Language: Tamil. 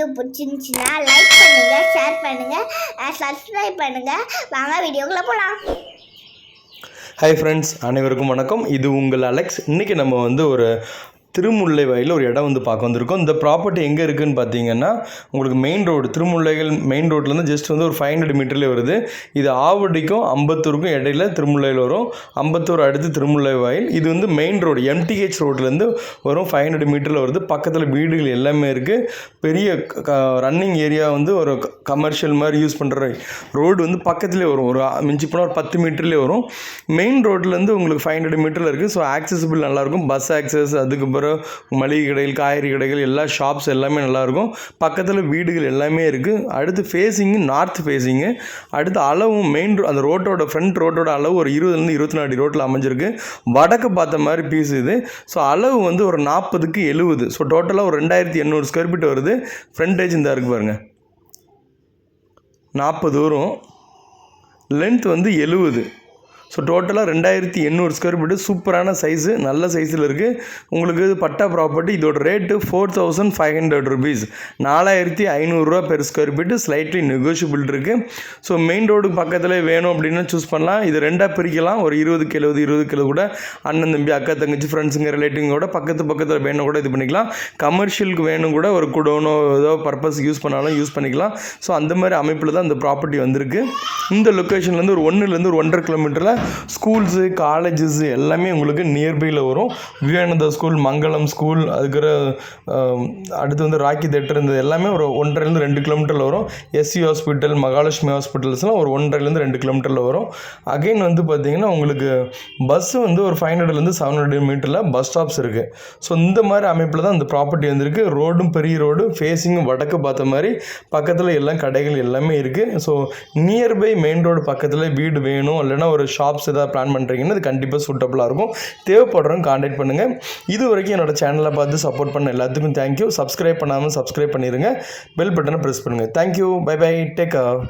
வீடியோ பிடிச்சிருந்துச்சுன்னா லைக் பண்ணுங்கள், ஷேர் பண்ணுங்கள், சப்ஸ்கிரைப் பண்ணுங்கள். வாங்க வீடியோக்குள்ளே போகலாம். ஹாய் ஃப்ரெண்ட்ஸ், அனைவருக்கும் வணக்கம். இது உங்கள் அலெக்ஸ். இன்றைக்கி நம்ம ஒரு திருமுல்லைவாயில் ஒரு இடம் பார்க்க வந்திருக்கோம். இந்த ப்ராப்பர்ட்டி எங்கே இருக்குதுன்னு பார்த்தீங்கன்னா, உங்களுக்கு மெயின் ரோடு, திருமுல்லைகள் மெயின் ரோட்லேருந்து ஜஸ்ட் ஒரு 500 மீட்டர்லேயே வருது. இது ஆவடிக்கும் அம்பத்தூருக்கும் இடையில திருமுல்லையில் வரும். அம்பத்தூர் அடுத்து திருமுல்லைவாயில். இது மெயின் ரோடு, எம்டிஹெச் ரோட்லேருந்து வரும். 500 மீட்டரில் வருது. பக்கத்தில் வீடுகள் எல்லாமே இருக்குது. பெரிய ரன்னிங் ஏரியா ஒரு கமர்ஷியல் மாதிரி யூஸ் பண்ணுற ரோடு பக்கத்துலேயே வரும். ஒரு மிஞ்சி போனால் ஒரு 10 மீட்டர்லேயே வரும். மெயின் ரோட்லேருந்து உங்களுக்கு 500 மீட்டரில் இருக்குது. ஸோ ஆக்சசிபிள் நல்லாயிருக்கும். பஸ் ஆக்சஸ், அதுக்கு மளிகை கடைகள், காய்கறி கடைகள், எல்லா ஷாப்ஸ் எல்லாமே நல்லாயிருக்கும். பக்கத்தில் வீடுகள் எல்லாமே இருக்குது. அடுத்து ஃபேஸிங்கு நார்த் ஃபேஸிங்கு. அடுத்து அளவும் மெயின் அந்த ரோட்டோட ஃப்ரண்ட் ரோட்டோட அளவு ஒரு 20லேருந்து 24 அடி ரோட்டில் அமைஞ்சிருக்கு. வடக்கு பார்த்த மாதிரி பீஸ் இது. ஸோ அளவு ஒரு 40க்கு 70. ஸோ டோட்டலாக ஒரு 2800 ஸ்கொயர் ஃபீட் வருது. ஃப்ரண்டேஜ் இந்த இருக்குது பாருங்கள், 40 வரும். லென்த் 70. ஸோ டோட்டலாக 2800 ஸ்கொயர் ஃபீட்டு. சூப்பரான சைஸு, நல்ல சைஸில் இருக்குது. உங்களுக்கு பட்டா ப்ராப்பர்ட்டி. இதோட ரேட்டு 4500 ருபீஸ், 4500 ரூபா per square feet. Slightly negotiable இருக்குது. ஸோ மெயின் ரோடுக்கு பக்கத்தில் வேணும் அப்படின்னா சூஸ் பண்ணலாம். இது ரெண்டாக பிரிக்கலாம். ஒரு 20க்கு 70 கூட அண்ணன் தம்பி, அக்கா தங்கச்சி, ஃப்ரெண்ட்ஸுங்க, ரிலேட்டிவோட பக்கத்தில் வேணும் கூட இது பண்ணிக்கலாம். கமர்ஷியலுக்கு வேணும் கூட ஒரு குடோனோ ஏதோ பர்பஸ் யூஸ் பண்ணாலும் யூஸ் பண்ணிக்கலாம். ஸோ அந்த மாதிரி அமைப்பில் தான் இந்த ப்ராப்பர்ட்டி வந்திருக்கு. இந்த லொக்கேஷன்லேருந்து ஒரு 1லேருந்து ஒரு 1.5 கிலோமீட்டரில் ஸ்கூல்ஸு, காலேஜஸ் எல்லாமே உங்களுக்கு நியர்பையில் வரும். விவேகானந்தா ஸ்கூல், மங்களம் ஸ்கூல், அதுக்கு அடுத்து ராக்கி தேட்டர், இந்த எல்லாமே ஒரு 1.5லேருந்து 2 கிலோமீட்டரில் வரும். எஸ்சி ஹாஸ்பிட்டல், மகாலட்சுமி ஹாஸ்பிட்டல்ஸ்லாம் ஒரு 1.5லேருந்து 2 கிலோமீட்டரில் வரும். அகைன் பார்த்தீங்கன்னா உங்களுக்கு பஸ்ஸு ஒரு 500லேருந்து 700 மீட்டரில் பஸ் ஸ்டாப்ஸ் இருக்குது. ஸோ இந்த மாதிரி அமைப்பில் தான் இந்த ப்ராப்பர்ட்டி வந்திருக்கு. ரோடும் பெரிய ரோடு, ஃபேஸிங்கும் வடக்கு பார்த்த மாதிரி, பக்கத்தில் எல்லாம் கடைகள் எல்லாமே இருக்குது. ஸோ நியர்பை மெயின் ரோடு பக்கத்தில் வீடு வேணும், இல்லைன்னா ஒரு ஷாப்ஸ் ஏதாவது பிளான் பண்ணுறீங்கன்னா அது கண்டிப்பாக சூட்டபுளாக இருக்கும். தேவைப்படுறவங்க கான்டாக்ட் பண்ணுங்கள். இது வரைக்கும் என்னோடய சேனலை பார்த்து சப்போர்ட் பண்ண எல்லாத்துக்கும் தேங்க்யூ. சப்ஸ்கிரைப் பண்ணாமல் சப்ஸ்கிரைப் பண்ணிடுங்க. பெல் பட்டனை ப்ரெஸ் பண்ணுங்கள். Thank you. Bye bye. Take care.